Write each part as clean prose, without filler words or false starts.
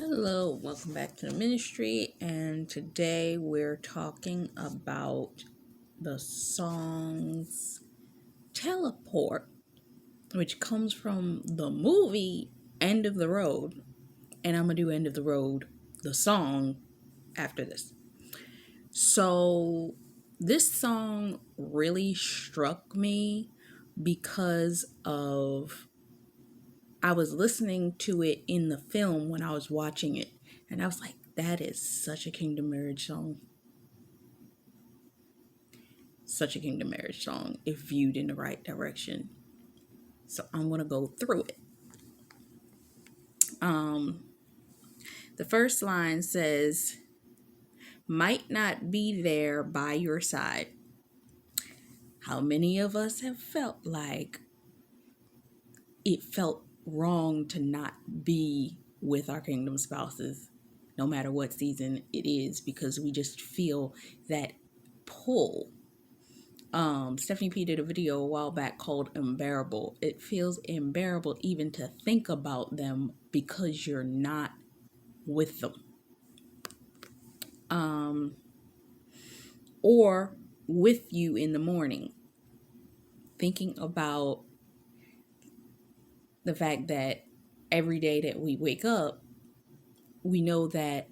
Hello, welcome back to the ministry, and today we're talking about the songs Teleport, which comes from the movie End of the Road, and I'm gonna do End of the Road, the song, after this. So, this song really struck me because of I was listening to it in the film when I was watching it, and I was like, that is such a Kingdom Marriage song. Such a Kingdom Marriage song if viewed in the right direction. So I'm going to go through it. The first line says, might not be there by your side. How many of us have felt like it felt wrong to not be with our kingdom spouses, no matter what season it is, because we just feel that pull. Stephanie P did a video a while back called Unbearable. It feels unbearable even to think about them because you're not with them. Or with you in the morning, thinking about the fact that every day that we wake up, we know that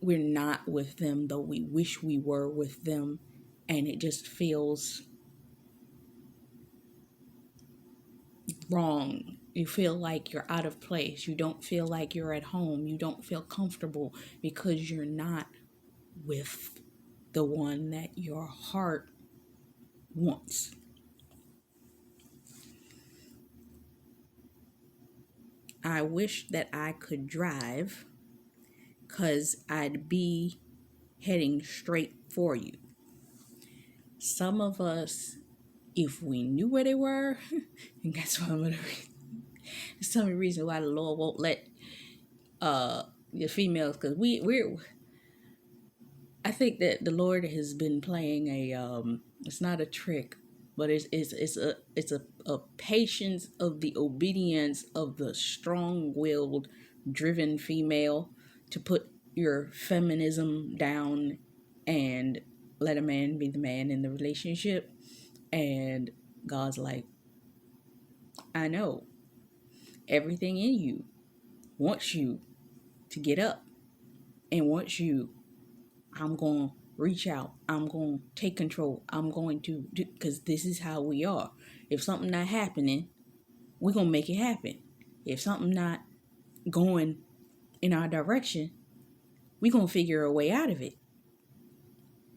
we're not with them, though we wish we were with them, and it just feels wrong. You feel like you're out of place. You don't feel like you're at home. You don't feel comfortable because you're not with the one that your heart wants. I wish that I could drive because I'd be heading straight for you. Some of us, if we knew where they were, and that's why I'm going to read. Some of the reason why the Lord won't let the females, because we're I think that the Lord has been playing it's not a trick, but it's a patience of the obedience of the strong-willed, driven female to put your feminism down and let a man be the man in the relationship. And God's like, I know everything in you wants you to get up and wants you. I'm going to reach out. I'm going to take control. I'm going to do, because this is how we are. If something not happening, we're going to make it happen. If something not going in our direction, we're going to figure a way out of it.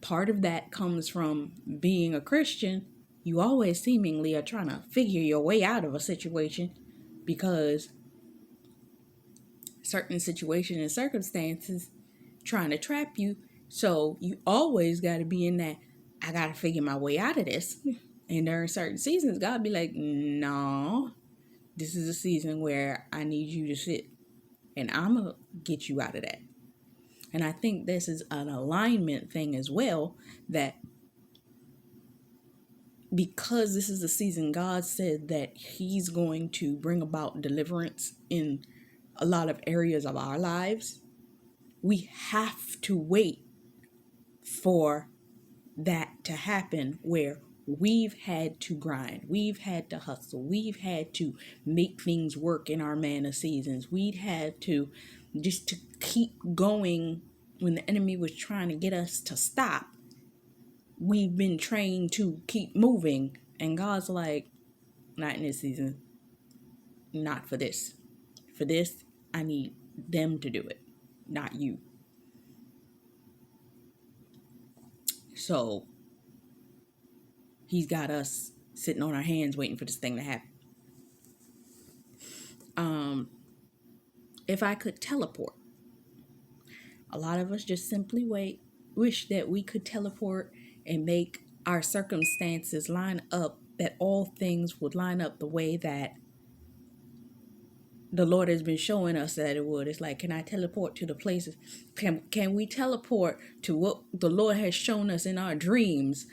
Part of that comes from being a Christian. You always seemingly are trying to figure your way out of a situation because certain situations and circumstances trying to trap you. So you always got to be in that, I got to figure my way out of this. And during certain seasons, God be like, no, this is a season where I need you to sit and I'm going to get you out of that. And I think this is an alignment thing as well, that because this is the season God said that he's going to bring about deliverance in a lot of areas of our lives, we have to wait for that to happen, where we've had to grind, we've had to hustle, we've had to make things work in our manna seasons, we'd had to just to keep going when the enemy was trying to get us to stop. We've been trained to keep moving, and God's like, not in this season, not for this. For this, I need them to do it, not you. So he's got us sitting on our hands waiting for this thing to happen. If I could teleport, a lot of us just simply wish that we could teleport and make our circumstances line up, that all things would line up the way that the Lord has been showing us that it would. It's like, can I teleport to the places? Can we teleport to what the Lord has shown us in our dreams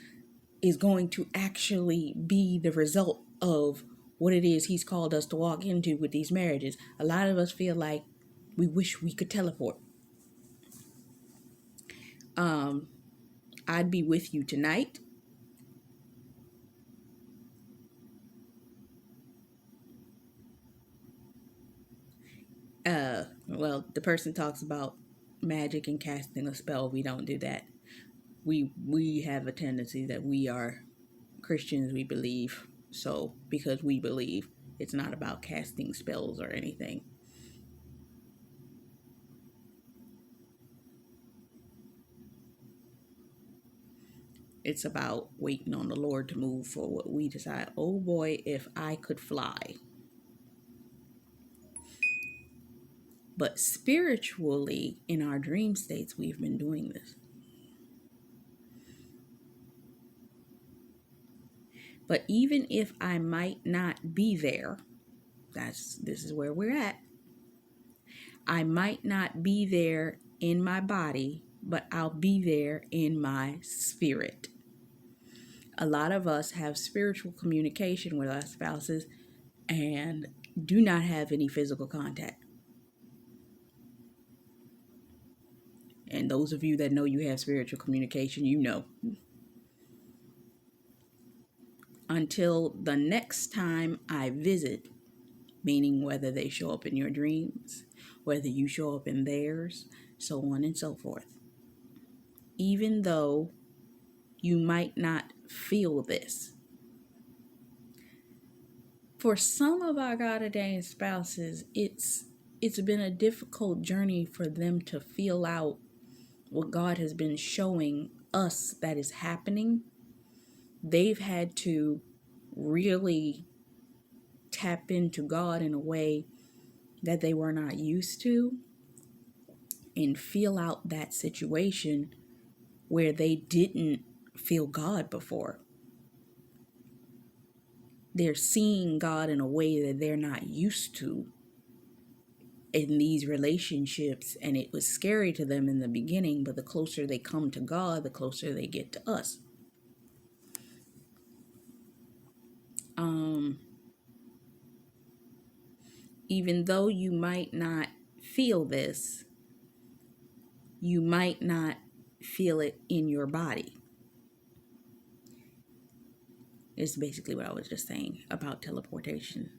is going to actually be the result of what it is he's called us to walk into with these marriages? A lot of us feel like We wish we could teleport. Um, I'd be with you tonight. Well, the person talks about magic and casting a spell. We don't do that. We have a tendency that we are Christians. We believe so because we believe. It's not about casting spells or anything. It's about waiting on the Lord to move for what we decide. Oh boy, if I could fly. But spiritually, in our dream states, we've been doing this. But even if I might not be there, this is where we're at. I might not be there in my body, but I'll be there in my spirit. A lot of us have spiritual communication with our spouses and do not have any physical contact. And those of you that know you have spiritual communication, you know. Until the next time I visit, meaning whether they show up in your dreams, whether you show up in theirs, so on and so forth. Even though you might not feel this. For some of our God ordained spouses, it's been a difficult journey for them to feel out what God has been showing us that is happening. They've had to really tap into God in a way that they were not used to and feel out that situation where they didn't feel God before. They're seeing God in a way that they're not used to in these relationships, and it was scary to them in the beginning, but the closer they come to God, the closer they get to us. Even though you might not feel this, you might not feel it in your body. It's basically what I was just saying about teleportation.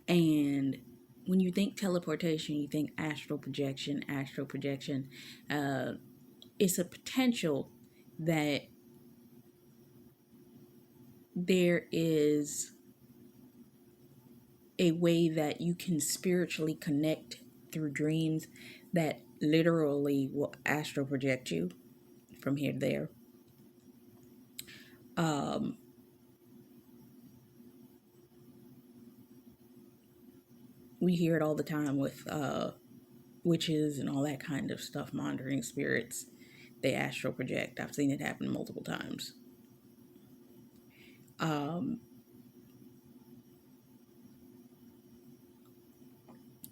And when you think teleportation, you think astral projection. It's a potential that there is a way that you can spiritually connect through dreams that literally will astral project you from here to there. We hear it all the time with witches and all that kind of stuff, monitoring spirits. They astral project. I've seen it happen multiple times.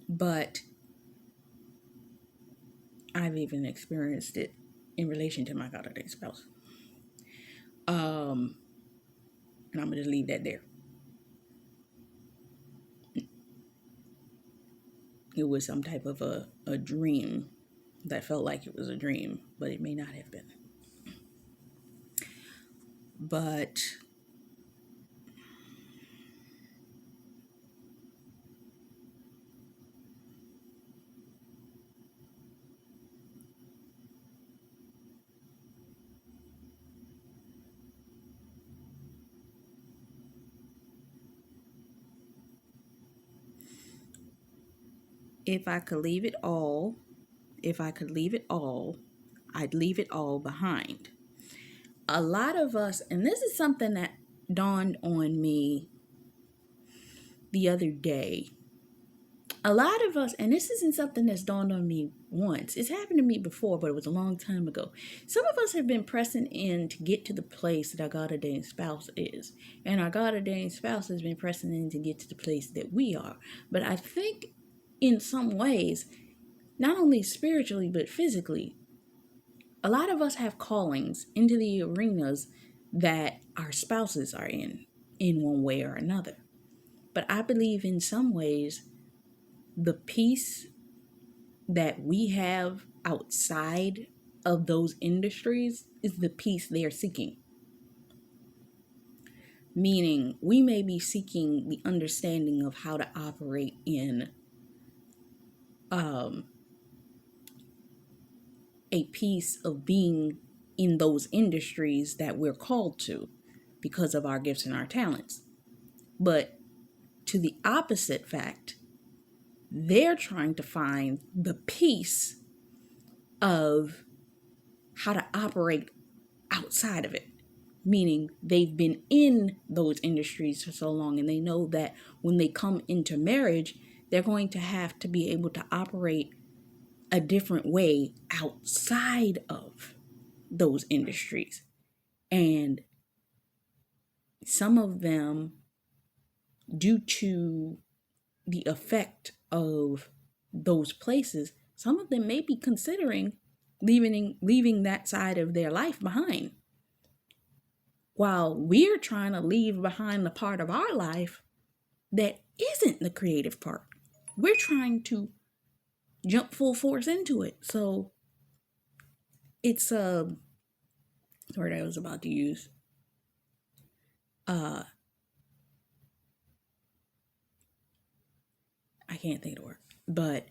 But I've even experienced it in relation to my God ordained spouse. And I'm going to leave that there. It was some type of a dream that felt like it was a dream, but it may not have been. But if I could leave it all, I'd leave it all behind. A lot of us, and this is something that dawned on me the other day. A lot of us, and this isn't something that's dawned on me once. It's happened to me before, but it was a long time ago. Some of us have been pressing in to get to the place that our God ordained spouse is. And our God ordained spouse has been pressing in to get to the place that we are. But I think in some ways, not only spiritually, but physically, a lot of us have callings into the arenas that our spouses are in one way or another. But I believe in some ways the peace that we have outside of those industries is the peace they are seeking. Meaning, we may be seeking the understanding of how to operate in a piece of being in those industries that we're called to because of our gifts and our talents. But to the opposite fact, they're trying to find the peace of how to operate outside of it. Meaning they've been in those industries for so long, and they know that when they come into marriage, they're going to have to be able to operate a different way outside of those industries. And some of them, due to the effect of those places, some of them may be considering leaving that side of their life behind, while we're trying to leave behind the part of our life that isn't the creative part. We're trying to jump full force into it. So it's a word I was about to use. I can't think of the word, but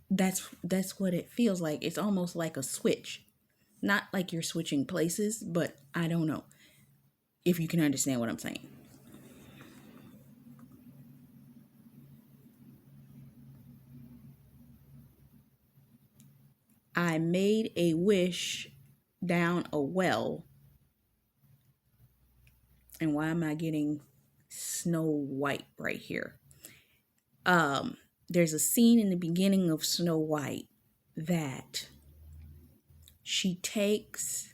that's what it feels like. It's almost like a switch. Not like you're switching places, but I don't know if you can understand what I'm saying. I made a wish down a well. And why am I getting Snow White right here? There's a scene in the beginning of Snow White that she takes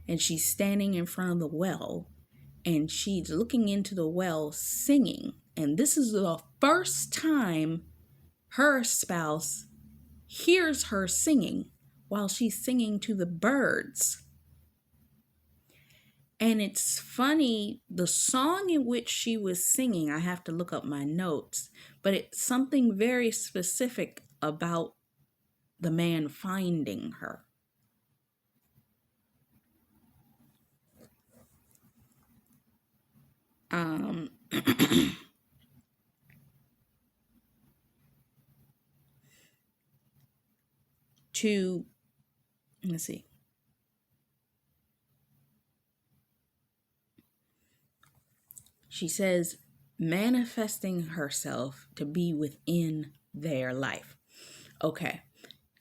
and she's standing in front of the well and she's looking into the well singing. And this is the first time her spouse hears her singing while she's singing to the birds. And it's funny, the song in which she was singing, I have to look up my notes, but it's something very specific about the man finding her. Let's see. She says, manifesting herself to be within their life. Okay.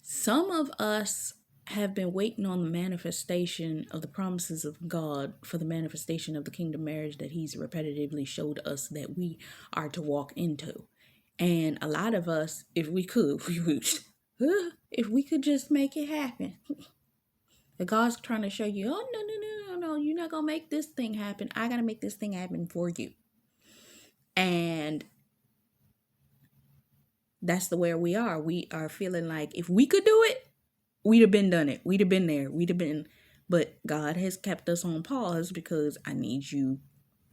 Some of us have been waiting on the manifestation of the promises of God for the manifestation of the kingdom marriage that he's repetitively showed us that we are to walk into. And a lot of us, if we could just make it happen. God's trying to show you, oh, no, you're not going to make this thing happen. I got to make this thing happen for you. And that's the way we are. We are feeling like if we could do it, we'd have been done it. We'd have been there. But God has kept us on pause because I need you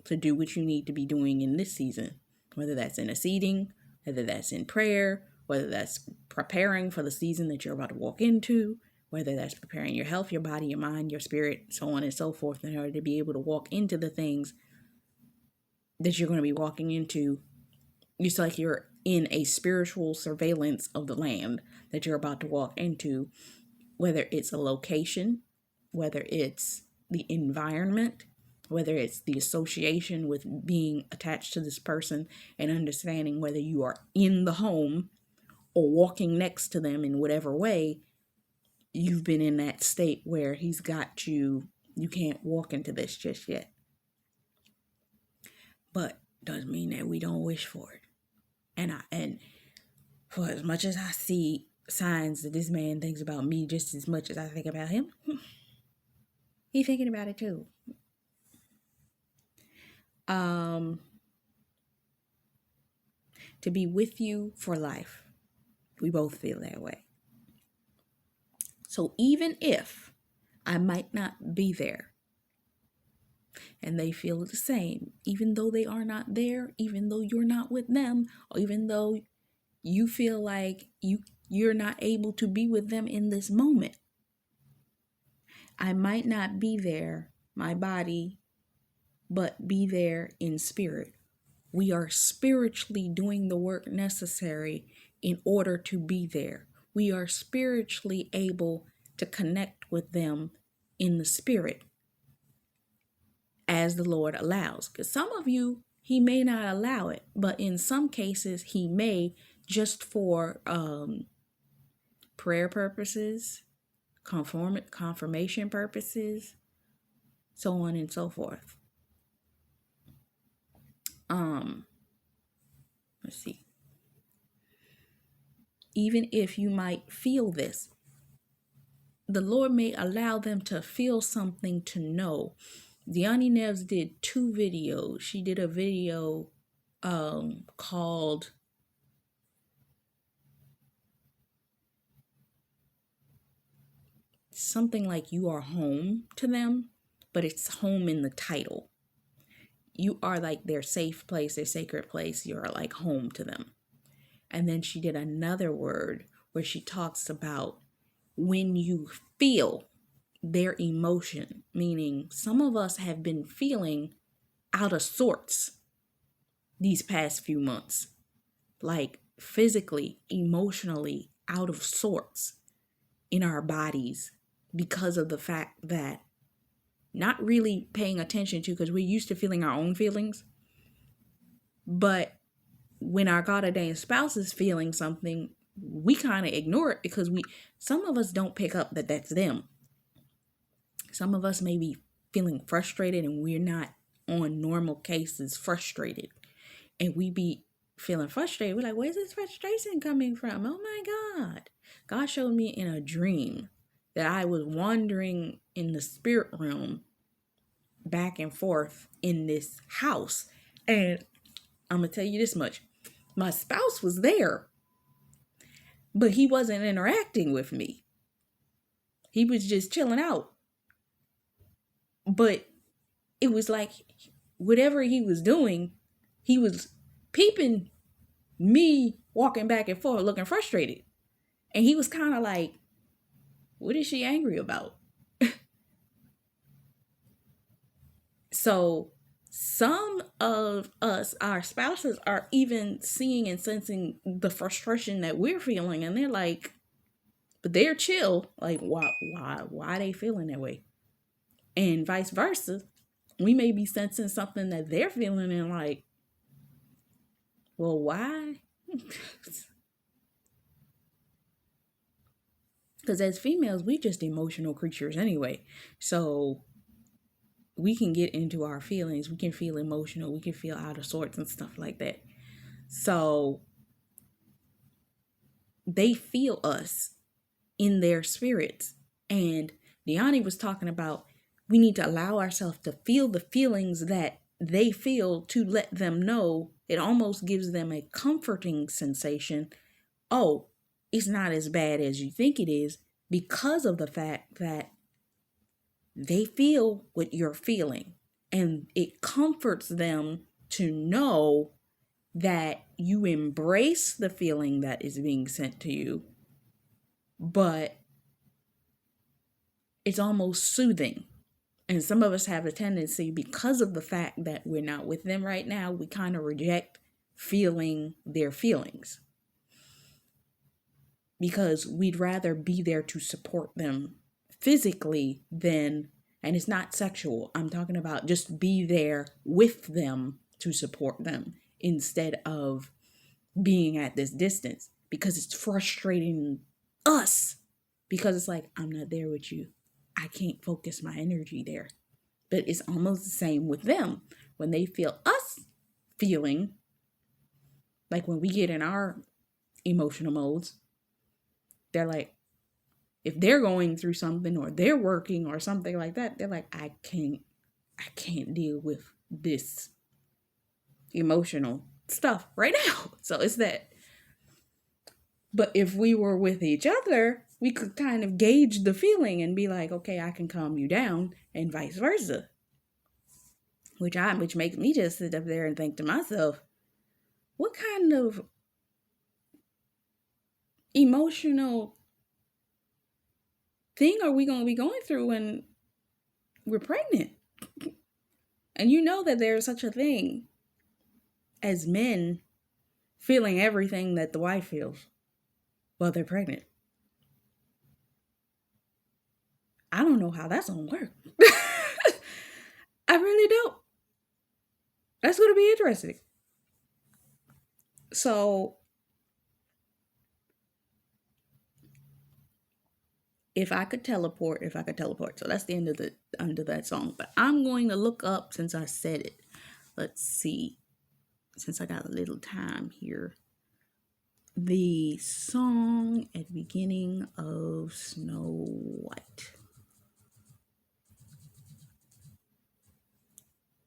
to do what you need to be doing in this season, whether that's interceding, whether that's in prayer, whether that's preparing for the season that you're about to walk into, whether that's preparing your health, your body, your mind, your spirit, so on and so forth, in order to be able to walk into the things that you're going to be walking into. It's like you're in a spiritual surveillance of the land that you're about to walk into, whether it's a location, whether it's the environment, whether it's the association with being attached to this person and understanding whether you are in the home or walking next to them in whatever way, you've been in that state where he's got you can't walk into this just yet. But doesn't mean that we don't wish for it. And for as much as I see signs that this man thinks about me just as much as I think about him, he's thinking about it too. To be with you for life. We both feel that way. So even if I might not be there, and they feel the same, even though they are not there, even though you're not with them, or even though you feel like you're not able to be with them in this moment. I might not be there, my body, but be there in spirit. We are spiritually doing the work necessary in order to be there. We are spiritually able to connect with them in the spirit as the Lord allows. Because some of you, He may not allow it, but in some cases, He may, just for prayer purposes, confirmation purposes, so on and so forth. Let's see. Even if you might feel this, the Lord may allow them to feel something to know. Deani Neves did 2 videos. She did a video called something like "You Are Home" to them, but it's home in the title. You are like their safe place, their sacred place. You're like home to them. And then she did another word where she talks about when you feel their emotion, meaning some of us have been feeling out of sorts these past few months, like physically, emotionally out of sorts in our bodies because of the fact that not really paying attention to, because we're used to feeling our own feelings, but when our God ordained spouse is feeling something, we kind of ignore it because some of us don't pick up that that's them. Some of us may be feeling frustrated and we're not on normal cases frustrated. And we be feeling frustrated. We're like, where's this frustration coming from? Oh my God. God showed me in a dream that I was wandering in the spirit realm back and forth in this house. And I'm going to tell you this much. My spouse was there, but he wasn't interacting with me. He was just chilling out. But it was like whatever he was doing, he was peeping me walking back and forth looking frustrated. And he was kind of like, what is she angry about? So some of us, our spouses, are even seeing and sensing the frustration that we're feeling. And they're like, but they're chill. Like, why are they feeling that way? And vice versa. We may be sensing something that they're feeling and like, well, why? Because as females, we just emotional creatures anyway. So we can get into our feelings. We can feel emotional. We can feel out of sorts and stuff like that. So they feel us in their spirits. And Deani was talking about we need to allow ourselves to feel the feelings that they feel, to let them know. It almost gives them a comforting sensation. Oh, it's not as bad as you think it is, because of the fact that they feel what you're feeling. And it comforts them to know that you embrace the feeling that is being sent to you, but it's almost soothing. And some of us have a tendency, because of the fact that we're not with them right now, we kind of reject feeling their feelings because we'd rather be there to support them physically than, and it's not sexual, I'm talking about just be there with them to support them instead of being at this distance, because it's frustrating us, because it's like, I'm not there with you. I can't focus my energy there. But it's almost the same with them. When they feel us feeling, like when we get in our emotional modes, they're like, if they're going through something or they're working or something like that, they're like, I can't deal with this emotional stuff right now. So it's that. But if we were with each other, we could kind of gauge the feeling and be like, okay, I can calm you down, and vice versa. which makes me just sit up there and think to myself, what kind of emotional thing are we going to be going through when we're pregnant? And you know that there's such a thing as men feeling everything that the wife feels while they're pregnant. I don't know how that's going to work. I really don't. That's going to be interesting. So, if I could teleport. So that's the end of that song. But I'm going to look up, since I said it. Let's see. Since I got a little time here. The song at the beginning of Snow White.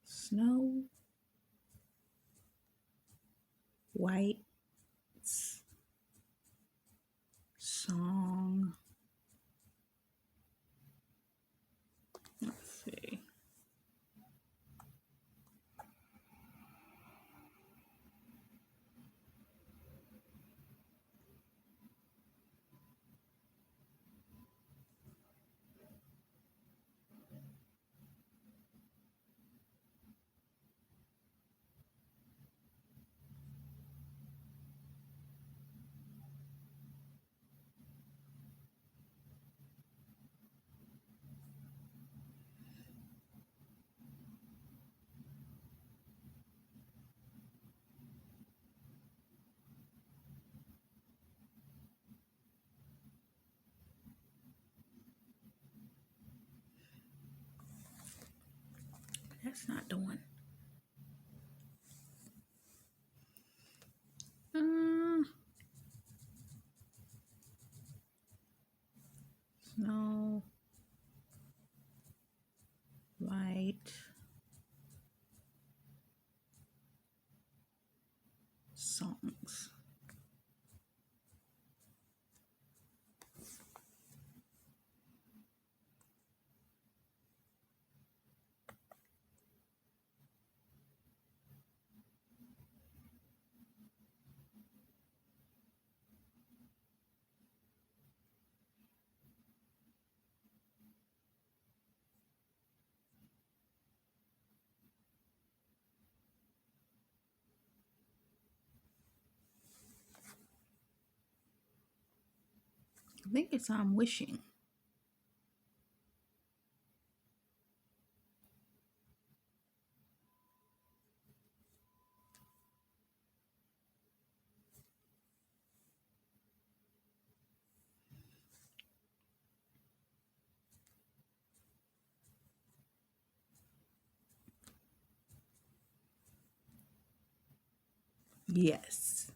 Snow White's song. Let's see. That's not the one. Snow White songs. I think it's I'm Wishing. Yes.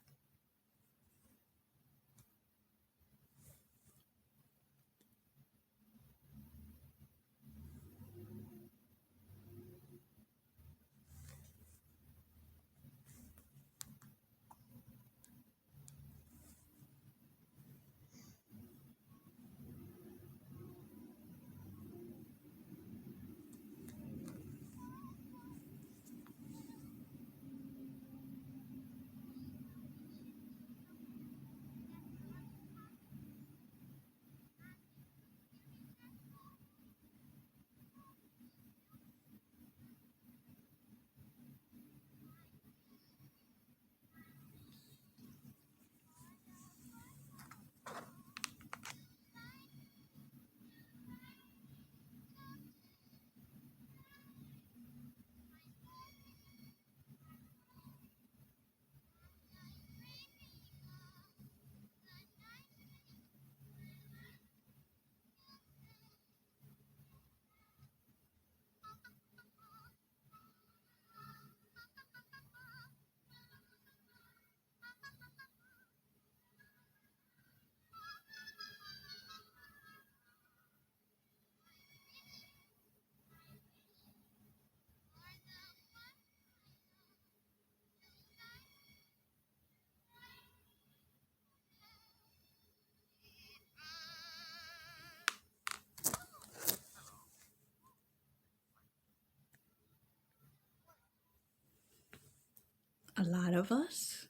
a lot of us,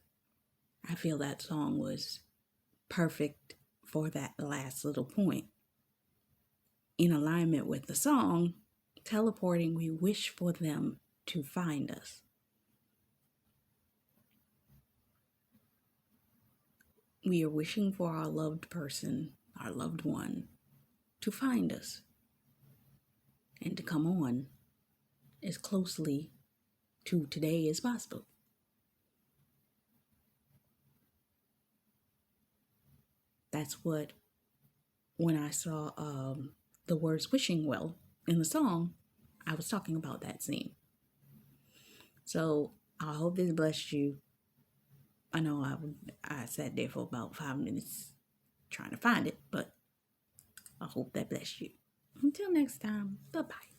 I feel that song was perfect for that last little point. In alignment with the song, teleporting, we wish for them to find us. We are wishing for our loved person, our loved one, to find us and to come on as closely to today as possible. That's what, when I saw the words wishing well in the song, I was talking about that scene. So I hope this blessed you. I know I sat there for about 5 minutes trying to find it, but I hope that blessed you. Until next time, bye-bye.